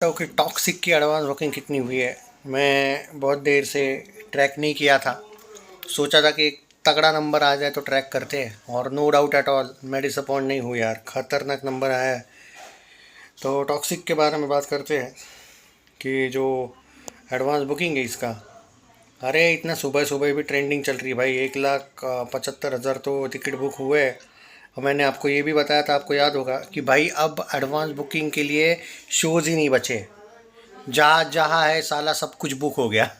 तो कि टॉक्सिक की एडवांस बुकिंग कितनी हुई है। मैं बहुत देर से ट्रैक नहीं किया था, सोचा था कि एक तगड़ा नंबर आ जाए तो ट्रैक करते हैं, और नो डाउट एट ऑल मैं डिसअपॉइंट नहीं हूँ यार, खतरनाक नंबर आया है। तो टॉक्सिक के बारे में बात करते हैं कि जो एडवांस बुकिंग है इसका। अरे इतना सुबह सुबह भी ट्रेंडिंग चल रही है भाई, 1,75,000 तो टिकट बुक हुए हैं। और मैंने आपको ये भी बताया था, आपको याद होगा कि भाई अब एडवांस बुकिंग के लिए शोज़ ही नहीं बचे। जहाँ जहाँ है साला सब कुछ बुक हो गया।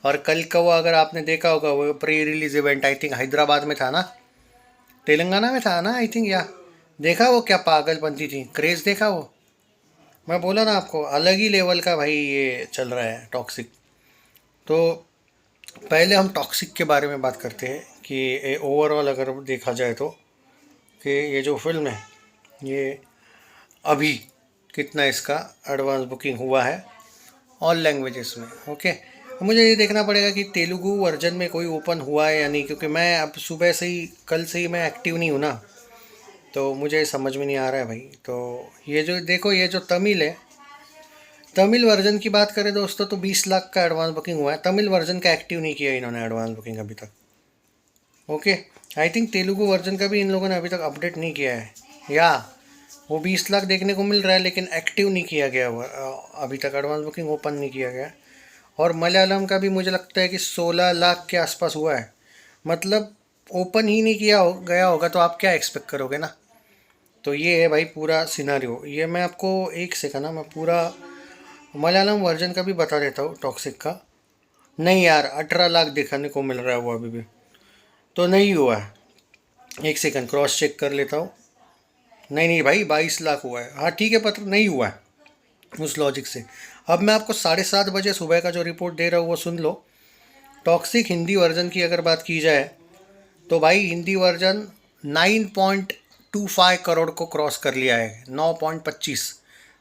और कल का वो अगर आपने देखा होगा, वो pre release event I think Hyderabad में था ना, तेलंगाना में था ना आई थिंक, या देखा वो क्या पागलपंती थी, क्रेज़ देखा वो। मैं बोला ना आपको, अलग ही लेवल का भाई ये चल रहा है टॉक्सिक। तो पहले हम टॉक्सिक के बारे में बात करते हैं कि ओवरऑल अगर देखा जाए तो कि ये जो फिल्म है ये अभी कितना इसका एडवांस बुकिंग हुआ है ऑल लैंग्वेजेस में। ओके, मुझे ये देखना पड़ेगा कि तेलुगु वर्जन में कोई ओपन हुआ है या नहीं, क्योंकि मैं अब सुबह से ही, कल से ही मैं एक्टिव नहीं हूँ ना, तो मुझे समझ में नहीं आ रहा है भाई। तो ये जो देखो, ये जो तमिल है, तमिल वर्जन की बात करें दोस्तों तो 20 लाख का एडवांस बुकिंग हुआ है। तमिल वर्जन का एक्टिव नहीं किया इन्होंने एडवांस बुकिंग अभी तक। Okay, I think Telugu version का भी इन लोगों ने अभी तक अपडेट नहीं किया है, या वो 20 लाख देखने को मिल रहा है लेकिन एक्टिव नहीं किया गया हुआ अभी तक, एडवांस बुकिंग ओपन नहीं किया गया। और मलयालम का भी मुझे लगता है कि 16 लाख के आसपास हुआ है। मतलब ओपन ही नहीं किया गया होगा तो आप क्या एक्सपेक्ट करोगे ना। तो ये है भाई पूरा सिनारियो। ये मैं आपको एक सेकंड ना, मैं पूरा मलयालम वर्जन का भी बता देता हूँ टॉक्सिक का। नहीं यार, 18 लाख देखने को मिल रहा है वो अभी भी, तो नहीं हुआ है। एक सेकंड क्रॉस चेक कर लेता हूँ। नहीं नहीं भाई, 22 लाख हुआ है। हाँ ठीक है, पत्र नहीं हुआ है उस लॉजिक से। अब मैं आपको 7:30 बजे सुबह का जो रिपोर्ट दे रहा हूँ वो सुन लो। टॉक्सिक हिंदी वर्जन की अगर बात की जाए तो भाई हिंदी वर्जन 9.25 करोड़ को क्रॉस कर लिया है, 9.25।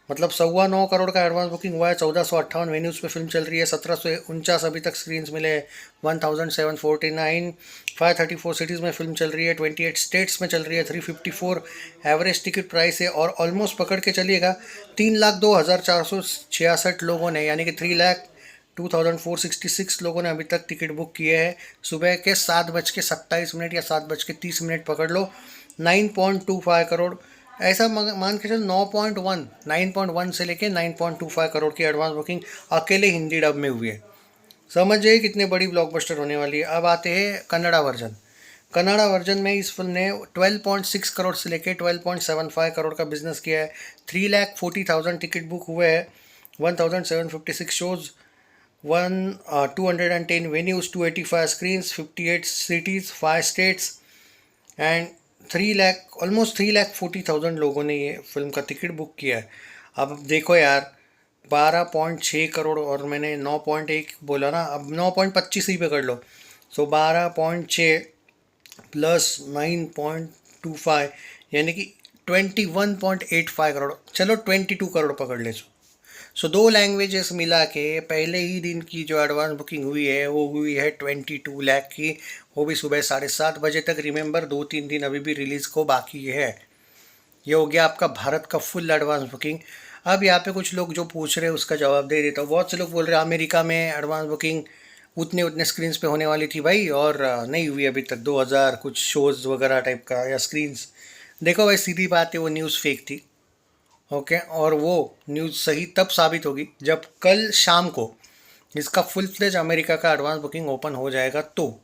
मतलब 9.25 करोड़ का एडवांस बुकिंग हुआ है। 1458 वेन्यूज़ पे फिल्म चल रही है, 1749 अभी तक स्क्रीन्स मिले हैं, 1749, 534 सिटीज़ में फिल्म चल रही है, 28 स्टेट्स में चल रही है, 354 एवरेज टिकट प्राइस है। और ऑलमोस्ट पकड़ के चलिएगा 3,02,466 लोगों ने, यानी कि 3,02,466 लोगों ने अभी तक टिकट बुक किए हैं। सुबह के 7:27 या 7:30 पकड़ लो। 9.25 करोड़, ऐसा मान के चलो 9.1 से लेके 9.25 करोड़ की एडवांस बुकिंग अकेले हिंदी डब में हुई है। समझ जाइए कितने बड़ी ब्लॉकबस्टर होने वाली है। अब आते हैं कन्नड़ा वर्जन। कन्नड़ा वर्जन में इस फिल्म ने 12.6 करोड़ से लेके 12.75 करोड़ का बिजनेस किया है। 3,40,000 टिकट बुक हुए हैं, 1,756 shows, 210 venues, 285 screens, 58 cities, 5 states, and 3 lakh, almost 3,40,000 लोगों ने ये फिल्म का टिकट बुक किया है। अब देखो यार, 12.6 करोड़ और मैंने 9.1 बोला ना, अब 9.25 ही पकड़ लो। सो 12.6 प्लस 9.25 यानी कि 21.85 करोड़, चलो 22 करोड़ पकड़ ले। सो दो लैंग्वेजेस मिला के पहले ही दिन की जो एडवांस बुकिंग हुई है वो हुई है 22 लाख की, वो भी सुबह 7:30 बजे तक। रिमेंबर 2-3 दिन अभी भी रिलीज़ को बाकी है। ये हो गया आपका भारत का फुल एडवांस बुकिंग। अब यहाँ पे कुछ लोग जो पूछ रहे हैं उसका जवाब दे देता हूँ। बहुत से लोग बोल रहे हैं अमेरिका में एडवांस बुकिंग उतने उतने स्क्रीन्स पे होने वाली थी भाई, और नहीं हुई अभी तक, 2000 कुछ शोज़ वगैरह टाइप का या स्क्रीन्स। देखो भाई सीधी बात है, वो न्यूज़ फेक थी। ओके, और वो न्यूज़ सही तब साबित होगी जब कल शाम को इसका फुल फ्लेज अमेरिका का एडवांस बुकिंग ओपन हो जाएगा तो।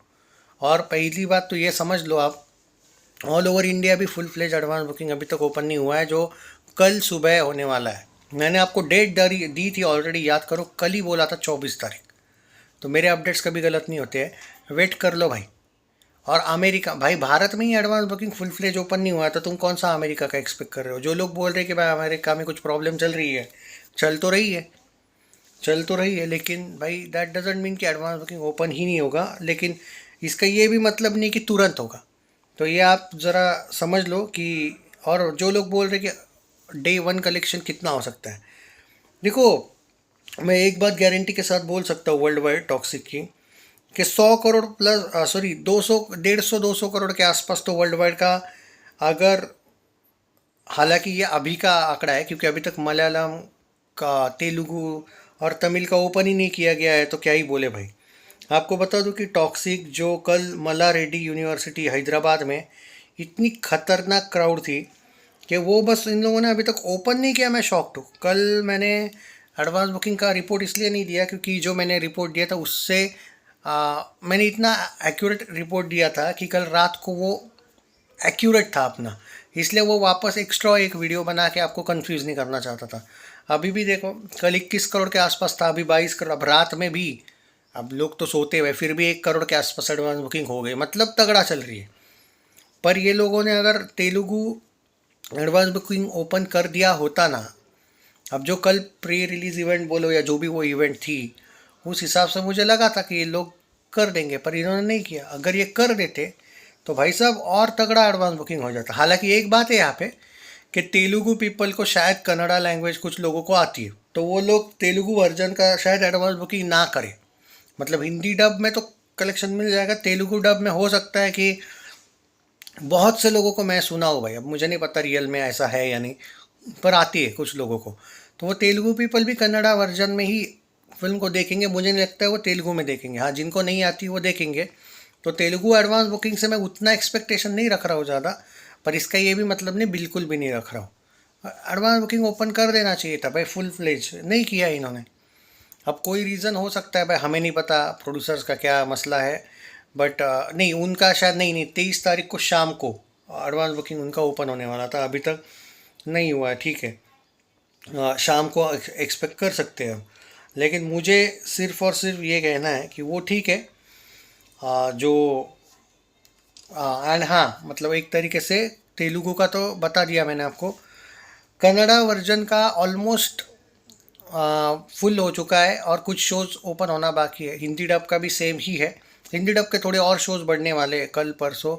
और पहली बात तो ये समझ लो आप, ऑल ओवर इंडिया भी फुल फ्लेज एडवांस बुकिंग अभी तक ओपन नहीं हुआ है, जो कल सुबह होने वाला है। मैंने आपको डेट दी थी ऑलरेडी, याद करो, कल ही बोला था 24 तारीख। तो मेरे अपडेट्स कभी गलत नहीं होते हैं, वेट कर लो भाई। और अमेरिका, भाई भारत में ही advance booking full fledge open नहीं हुआ है तो तुम कौन सा अमेरिका का एक्सपेक्ट कर रहे हो। जो लोग बोल रहे हैं कि भाई अमेरिका में कुछ प्रॉब्लम चल रही है, चल तो रही है, चल तो रही है, लेकिन भाई दैट डजेंट मीन कि एडवांस बुकिंग ओपन ही नहीं होगा। लेकिन इसका ये भी मतलब नहीं कि तुरंत होगा। तो ये आप ज़रा समझ लो कि, और जो लोग बोल रहे हैं कि डे वन कलेक्शन कितना हो सकता है, देखो मैं एक बात गारंटी के साथ बोल सकता हूँ वर्ल्ड वाइड टॉक्सिक की, कि 100 करोड़ प्लस, सॉरी 200, 150, 200 करोड़ के आसपास तो वर्ल्ड वाइड का। अगर, हालांकि ये अभी का आंकड़ा है क्योंकि अभी तक मलयालम का तेलुगु और तमिल का ओपन ही नहीं किया गया है तो क्या ही बोले भाई। आपको बता दूं कि टॉक्सिक जो कल मल्ला रेड्डी यूनिवर्सिटी हैदराबाद में इतनी खतरनाक क्राउड थी कि वो बस इन लोगों ने अभी तक ओपन नहीं किया। मैं शॉक्ड हूँ। कल मैंने एडवांस बुकिंग का रिपोर्ट इसलिए नहीं दिया क्योंकि जो मैंने रिपोर्ट दिया था उससे मैंने इतना एक्यूरेट रिपोर्ट दिया था कि कल रात को वो एक्यूरेट था अपना, इसलिए वो वापस एक्स्ट्रा एक वीडियो बना के आपको कंफ्यूज नहीं करना चाहता था। अभी भी देखो, कल 21 करोड़ के आसपास था, अभी 22 करोड़। अब रात में भी, अब लोग तो सोते हुए फिर भी 1 करोड़ के आसपास एडवांस बुकिंग हो गई, मतलब तगड़ा चल रही है। पर ये लोगों ने अगर तेलुगु एडवांस बुकिंग ओपन कर दिया होता ना, अब जो कल प्री रिलीज इवेंट बोलो या जो भी वो इवेंट थी, उस हिसाब से मुझे लगा था कि ये लोग कर देंगे, पर इन्होंने नहीं किया। अगर ये कर देते तो भाई साहब और तगड़ा एडवांस बुकिंग हो जाता। हालांकि एक बात है यहाँ पे कि तेलुगु पीपल को शायद कन्नड़ा लैंग्वेज कुछ लोगों को आती है, तो वो लोग तेलुगु वर्जन का शायद एडवांस बुकिंग ना करें। मतलब हिंदी डब में तो कलेक्शन मिल जाएगा, तेलुगु डब में हो सकता है कि बहुत से लोगों को मैं सुना हो भाई, अब मुझे नहीं पता रियल में ऐसा है या नहीं, पर आती है कुछ लोगों को। तो वो तेलुगु पीपल भी कन्नड़ा वर्जन में ही फिल्म को देखेंगे। मुझे नहीं लगता है वो तेलुगु में देखेंगे। हाँ, जिनको नहीं आती वो देखेंगे। तो तेलुगु एडवांस बुकिंग से मैं उतना एक्सपेक्टेशन नहीं रख रहा हूँ ज़्यादा, पर इसका ये भी मतलब नहीं, बिल्कुल भी नहीं रख रहा हूँ। एडवांस बुकिंग ओपन कर देना चाहिए था भाई, फुल फ्लेज नहीं किया इन्होंने। अब कोई रीज़न हो सकता है भाई, हमें नहीं पता प्रोड्यूसर्स का क्या मसला है, बट नहीं, उनका शायद नहीं नहीं 23 तारीख को शाम को एडवांस बुकिंग उनका ओपन होने वाला था, अभी तक नहीं हुआ है। ठीक है, शाम को एक्सपेक्ट कर सकते हैं हम। लेकिन मुझे सिर्फ और सिर्फ ये कहना है कि वो ठीक है, जो एंड हाँ, मतलब एक तरीके से तेलुगु का तो बता दिया मैंने आपको। कन्नड़ा वर्जन का ऑलमोस्ट फुल हो चुका है और कुछ शोज़ ओपन होना बाकी है। हिंदी डब का भी सेम ही है। हिंदी डब के थोड़े और शोज़ बढ़ने वाले हैं, कल परसों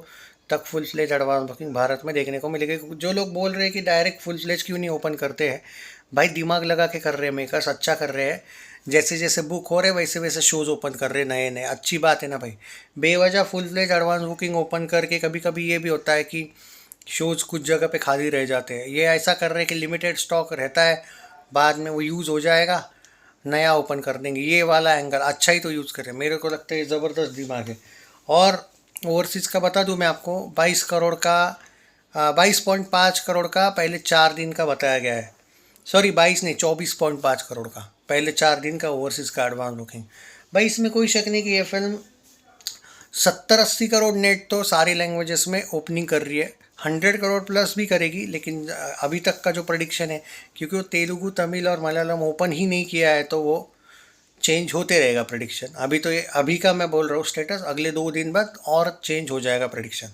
तक full fledge advance booking Bharat में देखने को मिलेगी। जो लोग बोल रहे हैं कि डायरेक्ट फुल फ्लेज क्यों नहीं ओपन करते हैं, भाई दिमाग लगा के कर रहे हैं, मेकर्स अच्छा कर रहे हैं। जैसे जैसे बुक हो रहे वैसे वैसे शोज़ ओपन कर रहे हैं नए नए, अच्छी बात है ना भाई। बेवजह full fledge advance booking open करके कभी कभी ये भी होता है कि शोज़ कुछ जगह पे खाली रह जाते हैं। ये ऐसा कर रहे हैं कि लिमिटेड स्टॉक रहता है, बाद में वो यूज़ हो जाएगा, नया ओपन कर देंगे। ये वाला एंगल अच्छा ही तो यूज़ करें, मेरे को लगता है ज़बरदस्त दिमाग है। और ओवरसीज़ का बता दूं मैं आपको, 22 करोड़ का 22.5 करोड़ का पहले 4 दिन का बताया गया है। सॉरी, 22 नहीं, 24.5 करोड़ का पहले 4 दिन का ओवरसीज़ का एडवांस बुकिंग। भाई इसमें कोई शक नहीं कि ये फिल्म 70-80 करोड़ नेट तो सारी लैंग्वेजेस में ओपनिंग कर रही है, 100 करोड़ प्लस भी करेगी। लेकिन अभी तक का जो प्रेडिक्शन है, क्योंकि वो तेलुगु तमिल और मलयालम ओपन ही नहीं किया है, तो वो चेंज होते रहेगा प्रेडिक्शन। अभी तो ये अभी का मैं बोल रहा हूँ स्टेटस, अगले 2 दिन बाद और चेंज हो जाएगा प्रेडिक्शन।